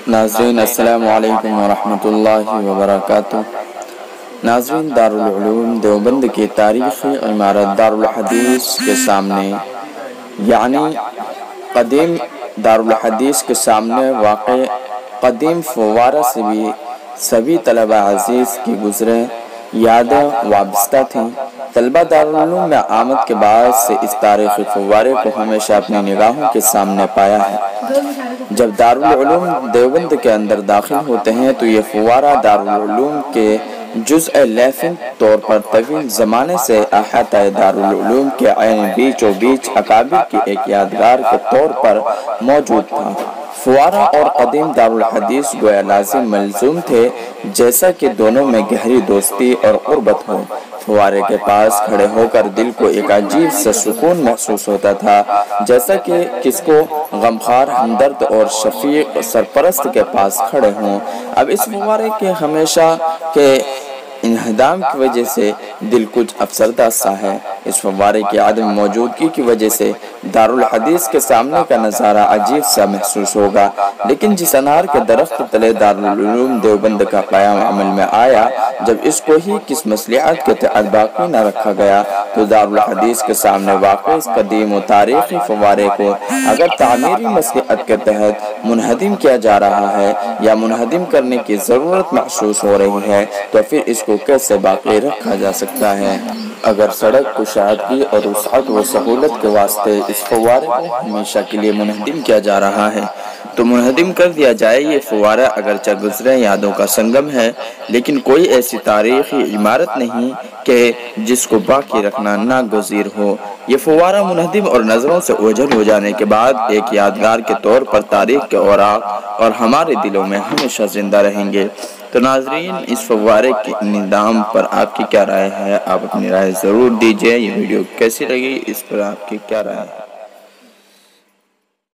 ناظرین السلام علیکم ورحمۃ اللہ وبرکاتہ۔ ناظرین، دارالعلوم دیوبند کی تاریخی عمارت دارالحدیث کے سامنے یعنی قدیم دارالحدیث کے سامنے واقع قدیم فوارہ سے بھی سبھی طلبہ عزیز کی گزرے یادیں وابستہ تھیں۔ طلبہ دارالعلوم میں آمد کے بعد سے اس تاریخی فوارے کو ہمیشہ اپنی نگاہوں کے سامنے پایا ہے۔ جب دارالعلوم دیوبند کے اندر داخل ہوتے ہیں تو یہ فوارہ دارالعلوم کے جزء لیفنگ طور پر طویل زمانے سے احاطہ دارالعلوم کے عین بیچ و بیچ اکابر کی ایک یادگار کے طور پر موجود تھا۔ فوارہ اور قدیم دارالحدیث گویا لازم ملزوم تھے، جیسا کہ دونوں میں گہری دوستی اور قربت ہو۔ فوارے کے پاس کھڑے ہو کر دل کو ایک عجیب سا سکون محسوس ہوتا تھا، جیسا کہ کس کو غمخوار ہمدرد اور شفیق سرپرست کے پاس کھڑے ہوں۔ اب اس فوارے کے ہمیشہ کے انہدام کی وجہ سے دل کچھ افسردہ سا ہے۔ اس فوارے کی عدم موجودگی کی وجہ سے دارالحدیث کے سامنے کا نظارہ عجیب سا محسوس ہوگا، لیکن جس انار کے درخت تلے دارالعلوم دیوبند کا قیام عمل میں آیا، جب اس کو ہی کس مصلحت کے تحت باقی نہ رکھا گیا، تو دارالحدیث کے سامنے واقع اس قدیم و تاریخی فوارے کو اگر تعمیری مصلحت کے تحت منہدم کیا جا رہا ہے یا منہدم کرنے کی ضرورت محسوس ہو رہی ہے، تو پھر اس کو کیسے باقی رکھا جا سکتا ہے؟ اگر سڑک کشادگی اور وسعت و سہولت کے واسطے اس فوارے کو ہمیشہ کے لیے منہدم کیا جا رہا ہے تو منہدم کر دیا جائے۔ یہ فوارہ اگرچہ گزرے یادوں کا سنگم ہے، لیکن کوئی ایسی تاریخی عمارت نہیں کہ جس کو باقی رکھنا ناگزیر ہو۔ یہ فوارہ منہدم اور نظروں سے اوجھل ہو جانے کے بعد ایک یادگار کے طور پر تاریخ کے اوراق اور ہمارے دلوں میں ہمیشہ زندہ رہیں گے۔ تو ناظرین، اس فوارے کے انہدام پر آپ کی کیا رائے ہے؟ آپ اپنی رائے ضرور دیجیے۔ یہ ویڈیو کیسی لگی، اس پر آپ کی کیا رائے ہے؟